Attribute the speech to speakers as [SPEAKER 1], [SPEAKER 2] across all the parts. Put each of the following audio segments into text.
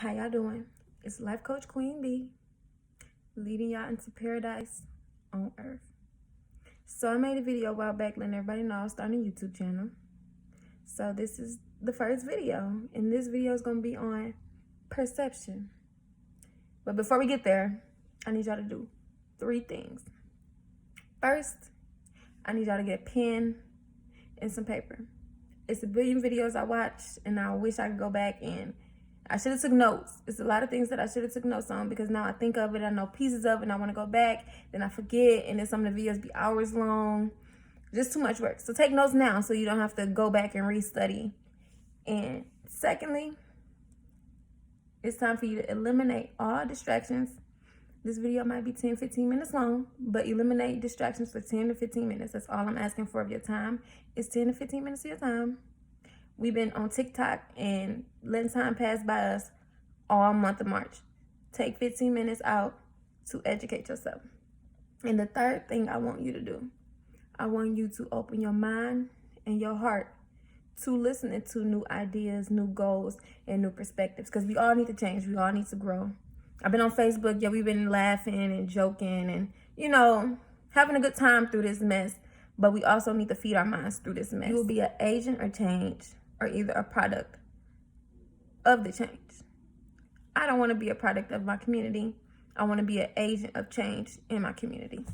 [SPEAKER 1] How y'all doing? It's Life Coach Queen B, leading y'all into paradise on earth. So I made a video a while back letting everybody know I was starting a YouTube channel. So this is the first video, and this video is going to be on perception. But before we get there, I need y'all to do 3 things. First, I need y'all to get a pen and some paper. It's a billion videos I watched, and I wish I could go back and I should have took notes. It's a lot of things that I should have took notes on, because now I think of it, I know pieces of it, and I want to go back, then I forget, and then some of the videos be hours long. Just too much work. So take notes now so you don't have to go back and restudy. And secondly, it's time for you to eliminate all distractions. This video might be 10-15 minutes long, but eliminate distractions for 10 to 15 minutes. That's all I'm asking for of your time. It's 10 to 15 minutes of your time. We've been on TikTok and letting time pass by us all month of March. Take 15 minutes out to educate yourself. And the third thing I want you to do, I want you to open your mind and your heart to listening to new ideas, new goals, and new perspectives. Because we all need to change. We all need to grow. I've been on Facebook. Yeah, we've been laughing and joking and, having a good time through this mess. But we also need to feed our minds through this mess. You will be an agent of change, or either a product of the change. I don't want to be a product of my community. I want to be an agent of change in my community.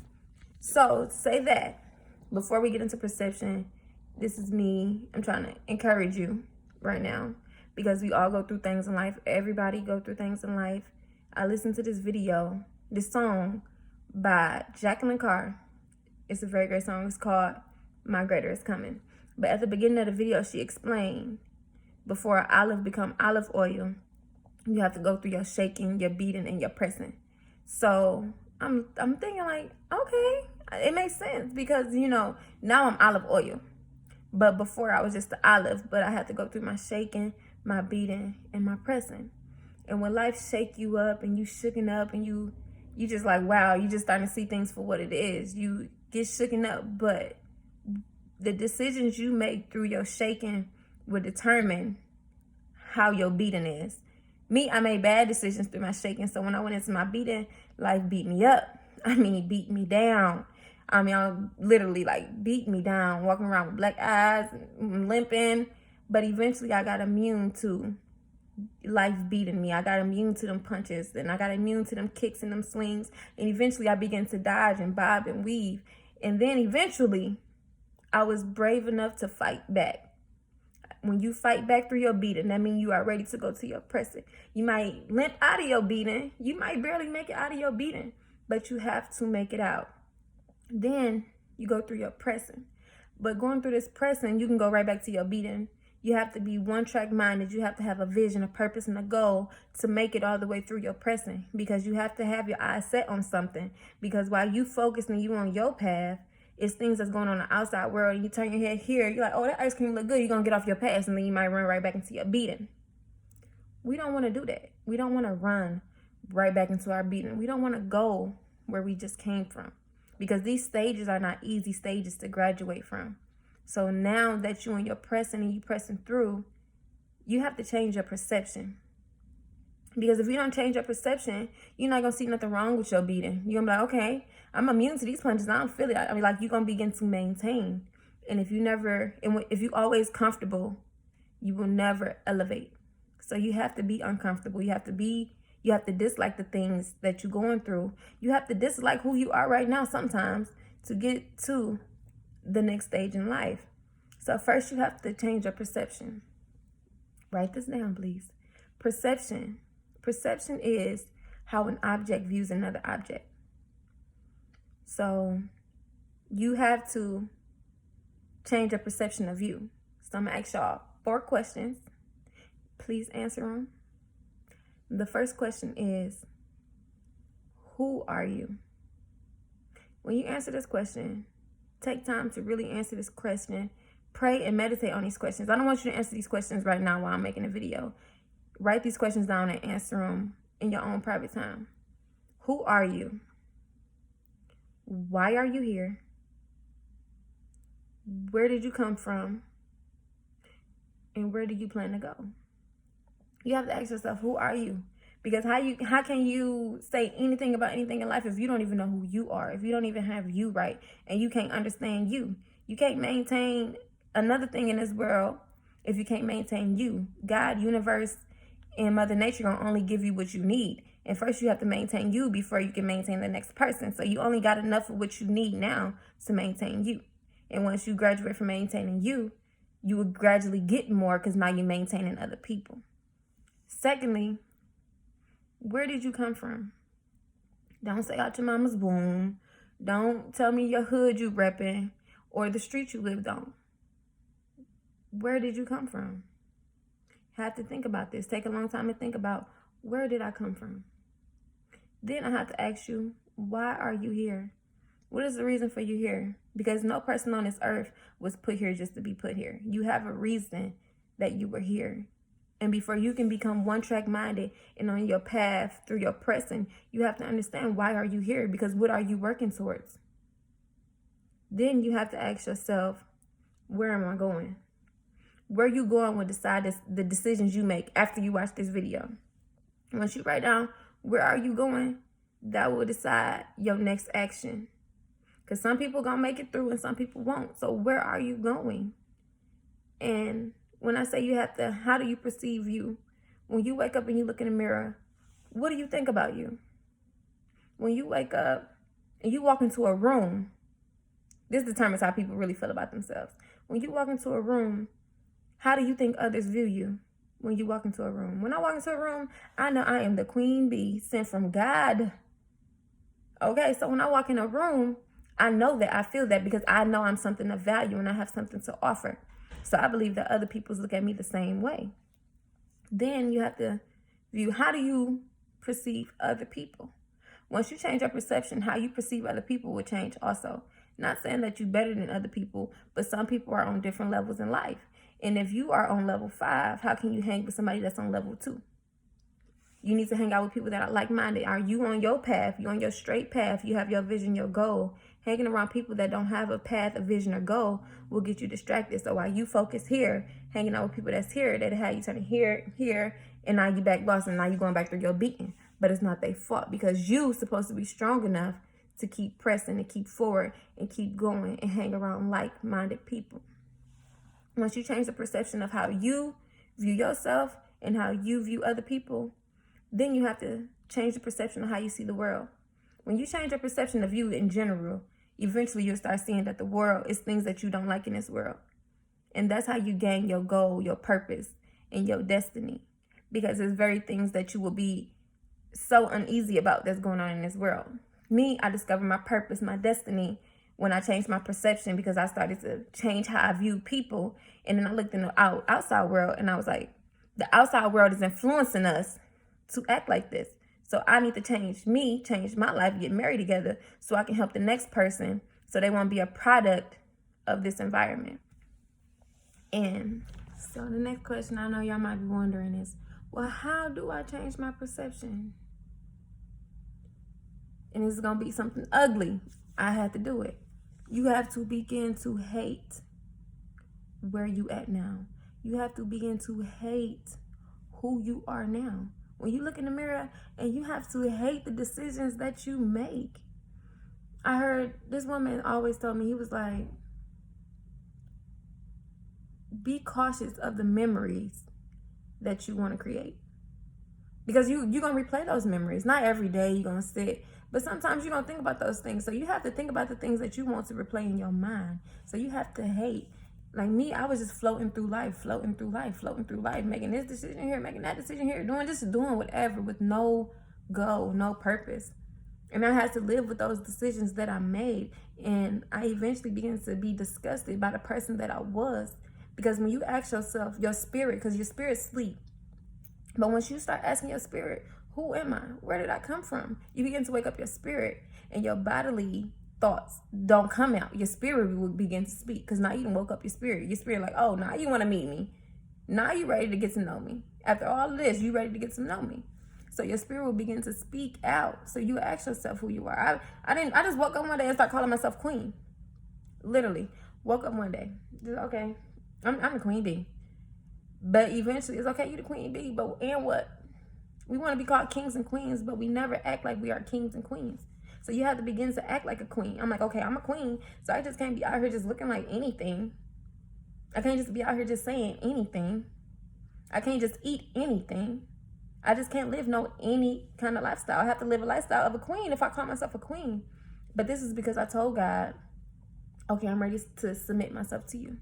[SPEAKER 1] So to say that, before we get into perception, this is me. I'm trying to encourage you right now, because we all go through things in life. Everybody go through things in life. I listened to this song by Jacqueline Carr. It's a very great song. It's called My Greater Is Coming. But at the beginning of the video, she explained, before olive become olive oil, you have to go through your shaking, your beating, and your pressing. So I'm thinking like, okay, it makes sense, because, now I'm olive oil. But before I was just the olive, but I had to go through my shaking, my beating, and my pressing. And when life shake you up and you shooken up and you just like, wow, you just starting to see things for what it is. You get shooken up, but the decisions you make through your shaking will determine how your beating is. Me, I made bad decisions through my shaking. So when I went into my beating, life beat me up. Beat me down. I literally beat me down, walking around with black eyes, limping. But eventually I got immune to life beating me. I got immune to them punches, and I got immune to them kicks and them swings. And eventually I began to dodge and bob and weave. And then eventually I was brave enough to fight back. When you fight back through your beating, that means you are ready to go to your pressing. You might limp out of your beating. You might barely make it out of your beating, but you have to make it out. Then you go through your pressing. But going through this pressing, you can go right back to your beating. You have to be one-track minded. You have to have a vision, a purpose, and a goal to make it all the way through your pressing, because you have to have your eyes set on something. Because while you focus and you on your path, it's things that's going on in the outside world, and you turn your head here, you're like, oh, that ice cream look good. You're going to get off your path, and then you might run right back into your beating. We don't want to do that. We don't want to run right back into our beating. We don't want to go where we just came from, because these stages are not easy stages to graduate from. So now that you're in your pressing and you pressing through, you have to change your perception. Because if you don't change your perception, you're not going to see nothing wrong with your beating. You're going to be like, okay, I'm immune to these punches. I don't feel it. You're going to begin to maintain. And if you always comfortable, you will never elevate. So you have to be uncomfortable. You have to dislike the things that you're going through. You have to dislike who you are right now sometimes to get to the next stage in life. So first you have to change your perception. Write this down, please. Perception. Perception is how an object views another object. So you have to change your perception of you. So I'm going to ask y'all 4 questions. Please answer them. The first question is, who are you? When you answer this question, take time to really answer this question. Pray and meditate on these questions. I don't want you to answer these questions right now while I'm making a video. Write these questions down and answer them in your own private time. Who are you? Why are you here? Where did you come from? And where do you plan to go? You have to ask yourself, who are you? Because how can you say anything about anything in life if you don't even know who you are, if you don't even have you right, and you can't understand you? You can't maintain another thing in this world if you can't maintain you. God, universe, and Mother Nature gonna only give you what you need. And first you have to maintain you before you can maintain the next person. So you only got enough of what you need now to maintain you. And once you graduate from maintaining you, you will gradually get more because now you're maintaining other people. Secondly, where did you come from? Don't say out your mama's womb. Don't tell me your hood you repping or the street you lived on. Where did you come from? Have to think about this. Take a long time to think about, where did I come from? Then I have to ask you, why are you here? What is the reason for you here? Because no person on this earth was put here just to be put here. You have a reason that you were here. And before you can become one-track minded and on your path through your pressing, you have to understand, why are you here? Because what are you working towards? Then you have to ask yourself, where am I going? Where you going will decide the decisions you make after you watch this video. Once you write down, where are you going? That will decide your next action. Because some people gonna make it through and some people won't. So where are you going? And when I say you have to, how do you perceive you? When you wake up and you look in the mirror, what do you think about you? When you wake up and you walk into a room, this determines how people really feel about themselves. When you walk into a room, how do you think others view you when you walk into a room? When I walk into a room, I know I am the queen bee sent from God. Okay, so when I walk in a room, I know that, I feel that, because I know I'm something of value and I have something to offer. So I believe that other people look at me the same way. Then you have to view, how do you perceive other people? Once you change your perception, how you perceive other people will change also. Not saying that you're better than other people, but some people are on different levels in life. And if you are on level 5, how can you hang with somebody that's on level 2? You need to hang out with people that are like-minded. Are you on your path? You on your straight path? You have your vision, your goal. Hanging around people that don't have a path, a vision, or goal will get you distracted. So while you focus here, hanging out with people that's here, that have you turning here, and now you back lost, and now you're going back through your beating. But it's not their fault, because you supposed to be strong enough to keep pressing and keep forward and keep going and hang around like-minded people. Once you change the perception of how you view yourself and how you view other people, then you have to change the perception of how you see the world. When you change your perception of you in general, eventually you'll start seeing that the world is things that you don't like in this world. And that's how you gain your goal, your purpose, and your destiny. Because there's very things that you will be so uneasy about that's going on in this world. Me, I discovered my purpose, my destiny, when I changed my perception, because I started to change how I view people. And then I looked in the outside world and I was like, the outside world is influencing us to act like this. So I need to change me, change my life, get married together so I can help the next person so they won't be a product of this environment. And so the next question I know y'all might be wondering is, well, how do I change my perception? And this is going to be something ugly. I had to do it. You have to begin to hate where you at now. You have to begin to hate who you are now. When you look in the mirror, and you have to hate the decisions that you make. I heard this woman always told me, he was like, be cautious of the memories that you want to create. Because you're going to replay those memories. Not every day you're going to sit. But sometimes you don't think about those things. So you have to think about the things that you want to replay in your mind. So you have to hate. Like me, I was just floating through life, making this decision here, making that decision here, doing whatever with no goal, no purpose. And I had to live with those decisions that I made. And I eventually began to be disgusted by the person that I was. Because when you ask yourself, your spirit, because your spirit sleep. But once you start asking your spirit, who am I? Where did I come from? You begin to wake up your spirit, and your bodily thoughts don't come out. Your spirit will begin to speak, because now you done woke up your spirit. Your spirit like, oh, now you want to meet me. Now you ready to get to know me. After all of this, you ready to get to know me. So your spirit will begin to speak out. So you ask yourself who you are. I just woke up one day and started calling myself queen. Literally. Woke up one day. Okay. I'm a queen bee. But eventually, it's okay, you the queen bee, but and what? We want to be called kings and queens, but we never act like we are kings and queens. So you have to begin to act like a queen. I'm like, okay, I'm a queen, so I just can't be out here just looking like anything. I can't just be out here just saying anything. I can't just eat anything. I just can't live any kind of lifestyle. I have to live a lifestyle of a queen if I call myself a queen. But this is because I told God, okay, I'm ready to submit myself to you.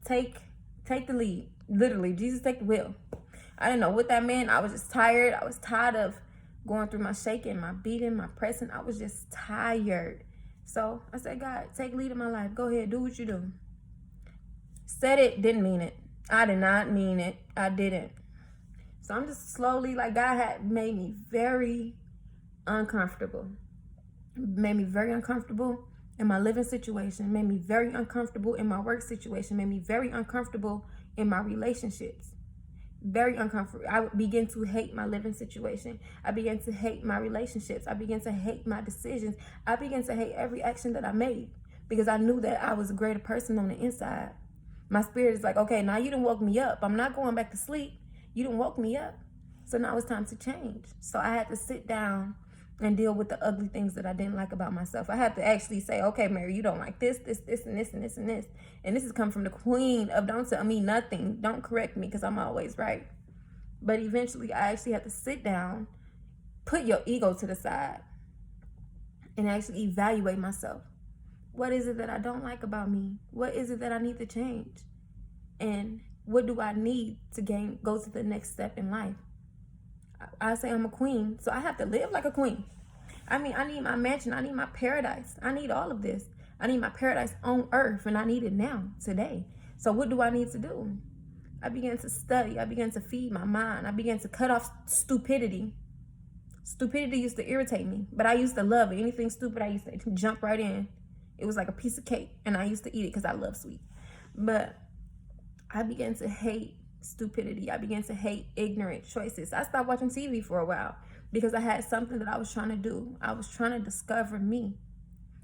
[SPEAKER 1] Take the lead. Literally, Jesus, take the wheel. I didn't know what that meant. I was just tired. I was tired of going through my shaking, my beating, my pressing. I was just tired. So I said, God, take lead in my life. Go ahead, do what you do. Said it, didn't mean it. I did not mean it. I didn't. So I'm just slowly, like, God had made me very uncomfortable. Made me very uncomfortable in my living situation. Made me very uncomfortable in my work situation. Made me very uncomfortable in my relationships. Very uncomfortable. I began to hate my living situation. I began to hate my relationships. I began to hate my decisions. I began to hate every action that I made because I knew that I was a greater person on the inside. My spirit is like, okay, now you done woke me up. I'm not going back to sleep. You done woke me up. So now it's time to change. So I had to sit down and deal with the ugly things that I didn't like about myself. I had to actually say, okay, Mary, you don't like this, this, this, and this, and this, and this. And this is coming from the queen of don't tell me nothing. Don't correct me because I'm always right. But eventually I actually had to sit down, put your ego to the side, and actually evaluate myself. What is it that I don't like about me? What is it that I need to change? And what do I need to go to the next step in life? I say I'm a queen, so I have to live like a queen. I mean, I need my mansion. I need my paradise. I need all of this. I need my paradise on earth, and I need it now, today. So what do I need to do? I began to study. I began to feed my mind. I began to cut off stupidity. Stupidity used to irritate me, but I used to love it. Anything stupid, I used to jump right in. It was like a piece of cake, and I used to eat it because I love sweet. But I began to hate stupidity. I began to hate ignorant choices. I stopped watching TV for a while because I had something that I was trying to do. I was trying to discover me.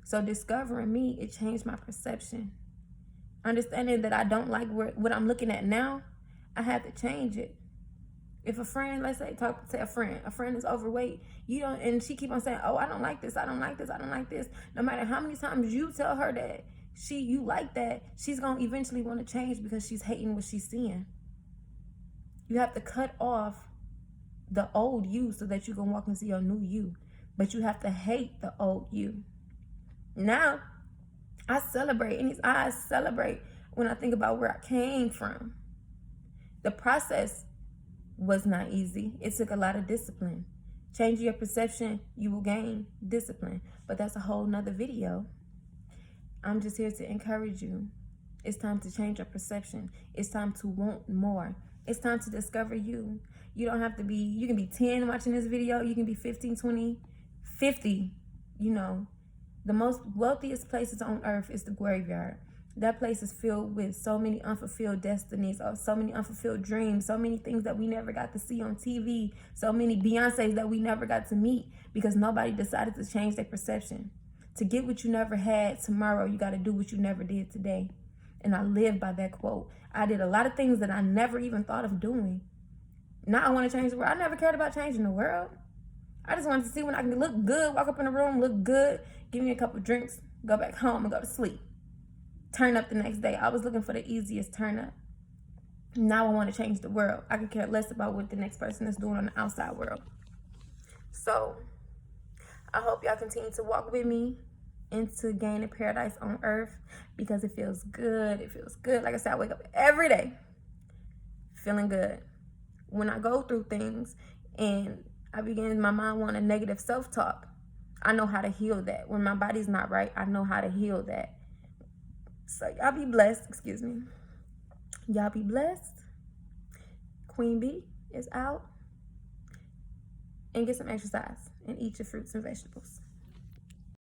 [SPEAKER 1] So discovering me, it changed my perception. Understanding that I don't like what I'm looking at now, I had to change it. If a friend, let's say, talk to a friend is overweight, and she keep on saying, oh, I don't like this, I don't like this, I don't like this. No matter how many times you tell her that you like that, she's going to eventually want to change because she's hating what she's seeing. You have to cut off the old you so that you can walk into your new you. But you have to hate the old you. Now, I celebrate, and I celebrate when I think about where I came from. The process was not easy. It took a lot of discipline. Change your perception, you will gain discipline. But that's a whole nother video. I'm just here to encourage you. It's time to change your perception. It's time to want more. It's time to discover you. You don't have to be, you can be 10 watching this video. You can be 15, 20, 50. You know, the most wealthiest places on earth is the graveyard. That place is filled with so many unfulfilled destinies, or so many unfulfilled dreams, so many things that we never got to see on TV, so many Beyoncés that we never got to meet because nobody decided to change their perception. To get what you never had tomorrow, you got to do what you never did today. And I live by that quote. I did a lot of things that I never even thought of doing. Now I want to change the world. I never cared about changing the world. I just wanted to see when I can look good, walk up in the room, look good, give me a couple of drinks, go back home and go to sleep. Turn up the next day. I was looking for the easiest turn up. Now I want to change the world. I can care less about what the next person is doing on the outside world. So I hope y'all continue to walk with me into gaining paradise on earth because it feels good. It feels good. Like I said, I wake up every day feeling good. When I go through things and my mind want a negative self-talk, I know how to heal that. When my body's not right, I know how to heal that. So y'all be blessed. Excuse me. Y'all be blessed. Queen Bee is out. And get some exercise and eat your fruits and vegetables.